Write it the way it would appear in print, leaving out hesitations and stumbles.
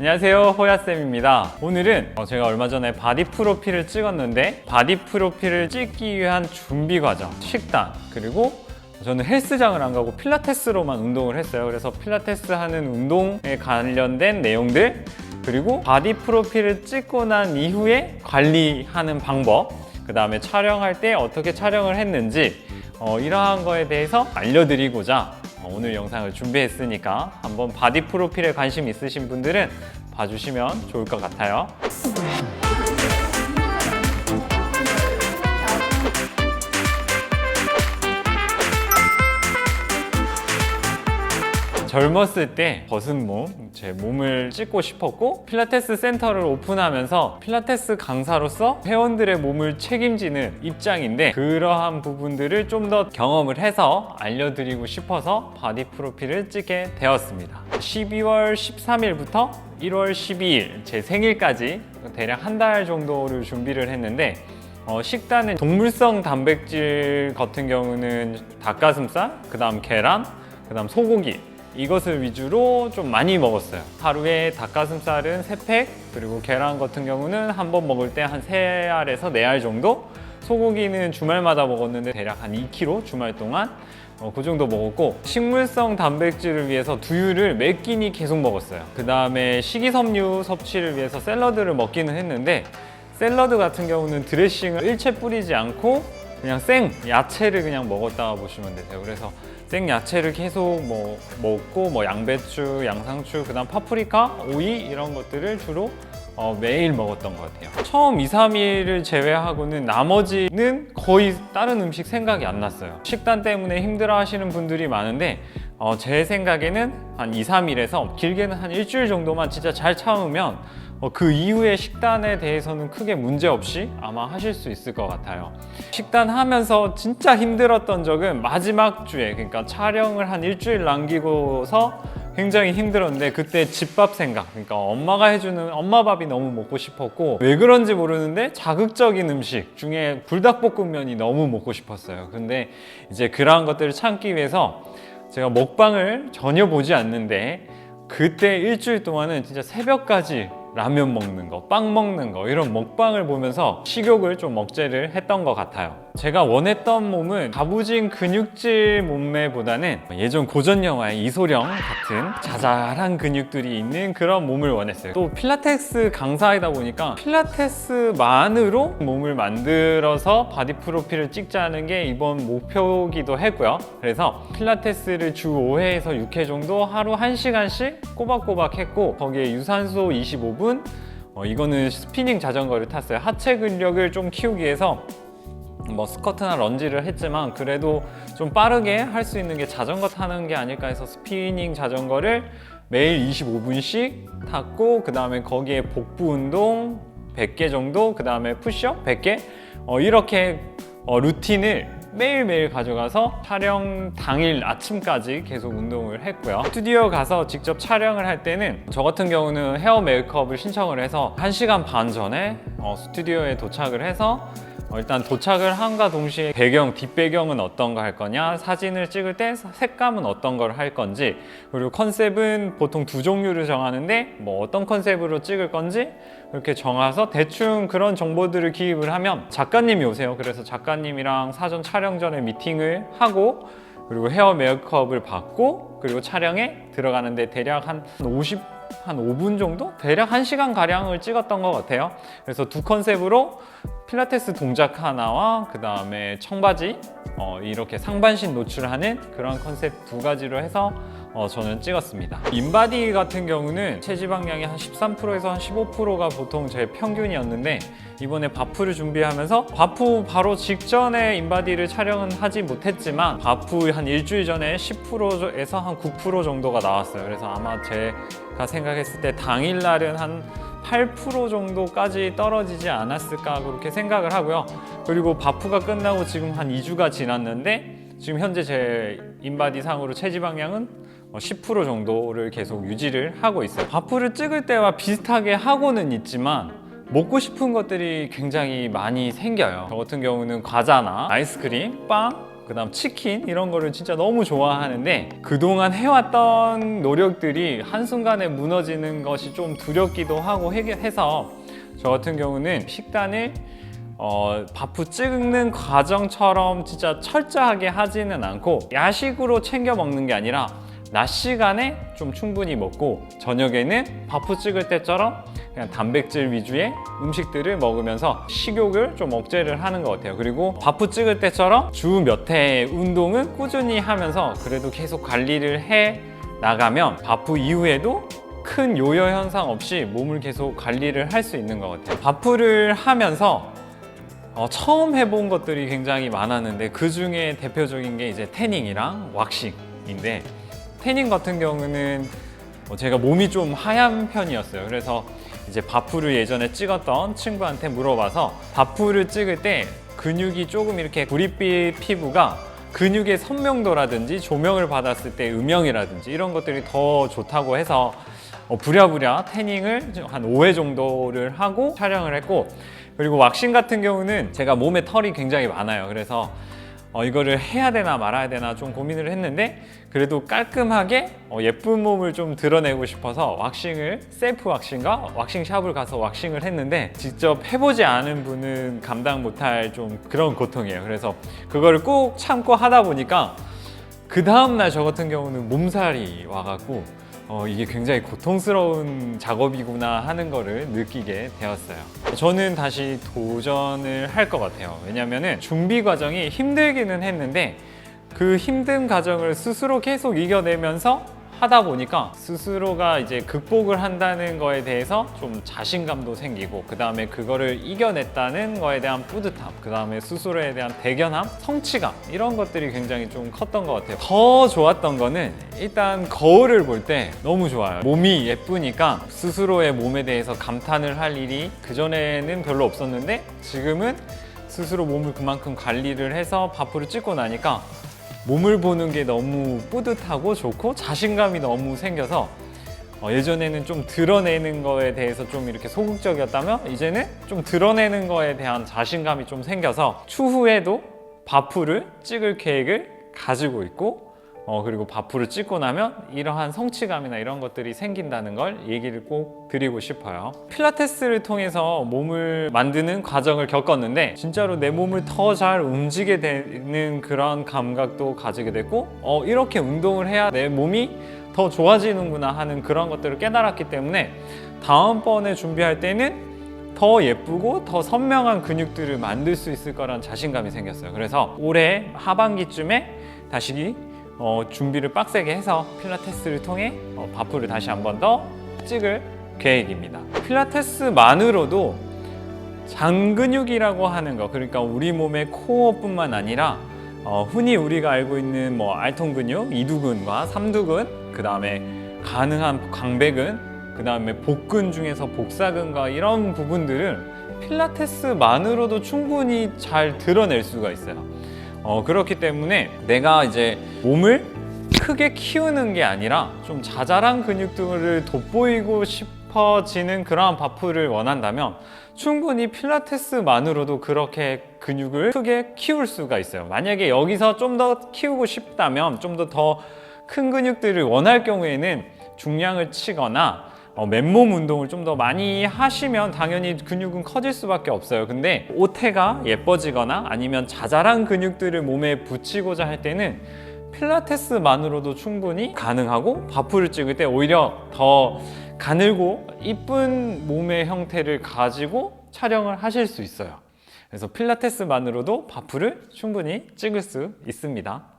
안녕하세요, 호야쌤입니다. 오늘은 제가 얼마 전에 바디 프로필을 찍었는데 바디 프로필을 찍기 위한 준비 과정, 식단, 그리고 저는 헬스장을 안 가고 필라테스로만 운동을 했어요. 그래서 필라테스 하는 운동에 관련된 내용들, 그리고 바디 프로필을 찍고 난 이후에 관리하는 방법, 그 다음에 촬영할 때 어떻게 촬영을 했는지 이러한 거에 대해서 알려드리고자 오늘 영상을 준비했으니까 한번 바디 프로필에 관심 있으신 분들은 봐주시면 좋을 것 같아요. 젊었을 때 벗은 몸, 제 몸을 찍고 싶었고 필라테스 센터를 오픈하면서 필라테스 강사로서 회원들의 몸을 책임지는 입장인데 그러한 부분들을 좀 더 경험을 해서 알려드리고 싶어서 바디 프로필을 찍게 되었습니다. 12월 13일부터 1월 12일 제 생일까지 대략 한 달 정도를 준비를 했는데 식단은 동물성 단백질 같은 경우는 닭가슴살, 그 다음 계란, 그 다음 소고기 이것을 위주로 좀 많이 먹었어요. 하루에 닭가슴살은 3팩, 그리고 계란 같은 경우는 한 번 먹을 때 한 3알에서 4알 정도, 소고기는 주말마다 먹었는데 대략 한 2kg 주말 동안 그 정도 먹었고, 식물성 단백질을 위해서 두유를 매 끼니 계속 먹었어요. 그 다음에 식이섬유 섭취를 위해서 샐러드를 먹기는 했는데 샐러드 같은 경우는 드레싱을 일체 뿌리지 않고 그냥 생 야채를 그냥 먹었다 보시면 되세요. 그래서 생 야채를 계속 먹고 양배추, 양상추, 그 다음 파프리카, 오이 이런 것들을 주로 매일 먹었던 것 같아요. 처음 2, 3일을 제외하고는 나머지는 거의 다른 음식 생각이 안 났어요. 식단 때문에 힘들어 하시는 분들이 많은데 제 생각에는 한 2, 3일에서 길게는 한 일주일 정도만 진짜 잘 참으면 그 이후에 식단에 대해서는 크게 문제 없이 아마 하실 수 있을 것 같아요. 식단하면서 진짜 힘들었던 적은 마지막 주에, 그러니까 촬영을 한 일주일 남기고서 굉장히 힘들었는데 그때 집밥 생각, 그러니까 엄마가 해주는 엄마밥이 너무 먹고 싶었고, 왜 그런지 모르는데 자극적인 음식 중에 불닭볶음면이 너무 먹고 싶었어요. 근데 이제 그러한 것들을 참기 위해서 제가 먹방을 전혀 보지 않는데 그때 일주일 동안은 진짜 새벽까지 라면 먹는 거, 빵 먹는 거 이런 먹방을 보면서 식욕을 좀 억제를 했던 것 같아요. 제가 원했던 몸은 다부진 근육질 몸매보다는 예전 고전 영화의 이소룡 같은 자잘한 근육들이 있는 그런 몸을 원했어요. 또 필라테스 강사이다 보니까 필라테스만으로 몸을 만들어서 바디 프로필을 찍자는 게 이번 목표이기도 했고요. 그래서 필라테스를 주 5회에서 6회 정도 하루 1시간씩 꼬박꼬박 했고, 거기에 유산소 25분, 이거는 스피닝 자전거를 탔어요. 하체 근력을 좀 키우기 위해서 스쿼트나 런지를 했지만 그래도 좀 빠르게 할 수 있는 게 자전거 타는 게 아닐까 해서 스피닝 자전거를 매일 25분씩 탔고, 그 다음에 거기에 복부 운동 100개 정도, 그 다음에 푸시업 100개 이렇게 루틴을 매일매일 가져가서 촬영 당일 아침까지 계속 운동을 했고요. 스튜디오 가서 직접 촬영을 할 때는 저 같은 경우는 헤어 메이크업을 신청을 해서 1시간 반 전에 스튜디오에 도착을 해서 일단 도착을 함과 동시에 배경, 뒷배경은 어떤 거 할 거냐, 사진을 찍을 때 색감은 어떤 걸 할 건지, 그리고 컨셉은 보통 2종류를 정하는데 어떤 컨셉으로 찍을 건지 이렇게 정해서 대충 그런 정보들을 기입을 하면 작가님이 오세요. 그래서 작가님이랑 사전 촬영 전에 미팅을 하고, 그리고 헤어 메이크업을 받고, 그리고 촬영에 들어가는데 대략 한 5분 정도? 대략 1시간 가량을 찍었던 것 같아요. 그래서 두 컨셉으로 필라테스 동작 하나와 그 다음에 청바지 이렇게 상반신 노출하는 그런 컨셉 2가지로 해서 저는 찍었습니다. 인바디 같은 경우는 체지방량이 한 13%에서 한 15%가 보통 제 평균이었는데, 이번에 바프를 준비하면서 바프 바로 직전에 인바디를 촬영은 하지 못했지만 바프 한 일주일 전에 10%에서 한 9% 정도가 나왔어요. 그래서 아마 제가 생각했을 때 당일날은 한 8% 정도까지 떨어지지 않았을까 그렇게 생각을 하고요. 그리고 바프가 끝나고 지금 한 2주가 지났는데 지금 현재 제 인바디 상으로 체지방량은 10% 정도를 계속 유지를 하고 있어요. 바프를 찍을 때와 비슷하게 하고는 있지만 먹고 싶은 것들이 굉장히 많이 생겨요. 저 같은 경우는 과자나 아이스크림, 빵, 그다음 치킨 이런 거를 진짜 너무 좋아하는데 그동안 해왔던 노력들이 한순간에 무너지는 것이 좀 두렵기도 하고 해서 저 같은 경우는 식단을 바프 찍는 과정처럼 진짜 철저하게 하지는 않고 야식으로 챙겨 먹는 게 아니라 낮 시간에 좀 충분히 먹고 저녁에는 바프 찍을 때처럼 그냥 단백질 위주의 음식들을 먹으면서 식욕을 좀 억제를 하는 것 같아요. 그리고 바프 찍을 때처럼 주 몇 회 운동은 꾸준히 하면서 그래도 계속 관리를 해 나가면 바프 이후에도 큰 요요 현상 없이 몸을 계속 관리를 할 수 있는 것 같아요. 바프를 하면서 처음 해본 것들이 굉장히 많았는데 그 중에 대표적인 게 이제 태닝이랑 왁싱인데 태닝 같은 경우는 제가 몸이 좀 하얀 편이었어요. 그래서 이제 바프를 예전에 찍었던 친구한테 물어봐서 바프를 찍을 때 근육이 조금 이렇게 구릿빛 피부가 근육의 선명도라든지 조명을 받았을 때 음영이라든지 이런 것들이 더 좋다고 해서 부랴부랴 태닝을 한 5회 정도를 하고 촬영을 했고 그리고 왁싱 같은 경우는 제가 몸에 털이 굉장히 많아요. 그래서 이거를 해야 되나 말아야 되나 좀 고민을 했는데 그래도 깔끔하게 예쁜 몸을 좀 드러내고 싶어서 왁싱을 셀프 왁싱과 왁싱샵을 가서 왁싱을 했는데 직접 해보지 않은 분은 감당 못할 좀 그런 고통이에요. 그래서 그거를 꾹 참고 하다 보니까 그 다음날 저 같은 경우는 몸살이 와갖고 이게 굉장히 고통스러운 작업이구나 하는 거를 느끼게 되었어요. 저는 다시 도전을 할 것 같아요. 왜냐면은 준비 과정이 힘들기는 했는데 그 힘든 과정을 스스로 계속 이겨내면서 하다 보니까 스스로가 이제 극복을 한다는 거에 대해서 좀 자신감도 생기고 그 다음에 그거를 이겨냈다는 거에 대한 뿌듯함, 그 다음에 스스로에 대한 대견함, 성취감 이런 것들이 굉장히 좀 컸던 것 같아요. 더 좋았던 거는 일단 거울을 볼 때 너무 좋아요. 몸이 예쁘니까 스스로의 몸에 대해서 감탄을 할 일이 그전에는 별로 없었는데 지금은 스스로 몸을 그만큼 관리를 해서 바프를 찍고 나니까 몸을 보는 게 너무 뿌듯하고 좋고 자신감이 너무 생겨서 예전에는 좀 드러내는 거에 대해서 좀 이렇게 소극적이었다면 이제는 좀 드러내는 거에 대한 자신감이 좀 생겨서 추후에도 바프를 찍을 계획을 가지고 있고 그리고 바프를 찍고 나면 이러한 성취감이나 이런 것들이 생긴다는 걸 얘기를 꼭 드리고 싶어요. 필라테스를 통해서 몸을 만드는 과정을 겪었는데 진짜로 내 몸을 더 잘 움직이게 되는 그런 감각도 가지게 됐고 이렇게 운동을 해야 내 몸이 더 좋아지는구나 하는 그런 것들을 깨달았기 때문에 다음번에 준비할 때는 더 예쁘고 더 선명한 근육들을 만들 수 있을 거란 자신감이 생겼어요. 그래서 올해 하반기쯤에 다시 준비를 빡세게 해서 필라테스를 통해 바프를 다시 한 번 더 찍을 계획입니다. 필라테스만으로도 장근육이라고 하는 거, 그러니까 우리 몸의 코어뿐만 아니라 흔히 우리가 알고 있는 뭐 알통 근육, 이두근과 삼두근, 그 다음에 가능한 광배근, 그 다음에 복근 중에서 복사근과 이런 부분들을 필라테스만으로도 충분히 잘 드러낼 수가 있어요. 그렇기 때문에 내가 이제 몸을 크게 키우는 게 아니라 좀 자잘한 근육들을 돋보이고 싶어지는 그러한 바프를 원한다면 충분히 필라테스만으로도 그렇게 근육을 크게 키울 수가 있어요. 만약에 여기서 좀 더 키우고 싶다면 좀 더 큰 근육들을 원할 경우에는 중량을 치거나 맨몸 운동을 좀 더 많이 하시면 당연히 근육은 커질 수밖에 없어요. 근데 옷태가 예뻐지거나 아니면 자잘한 근육들을 몸에 붙이고자 할 때는 필라테스만으로도 충분히 가능하고 바프를 찍을 때 오히려 더 가늘고 이쁜 몸의 형태를 가지고 촬영을 하실 수 있어요. 그래서 필라테스만으로도 바프를 충분히 찍을 수 있습니다.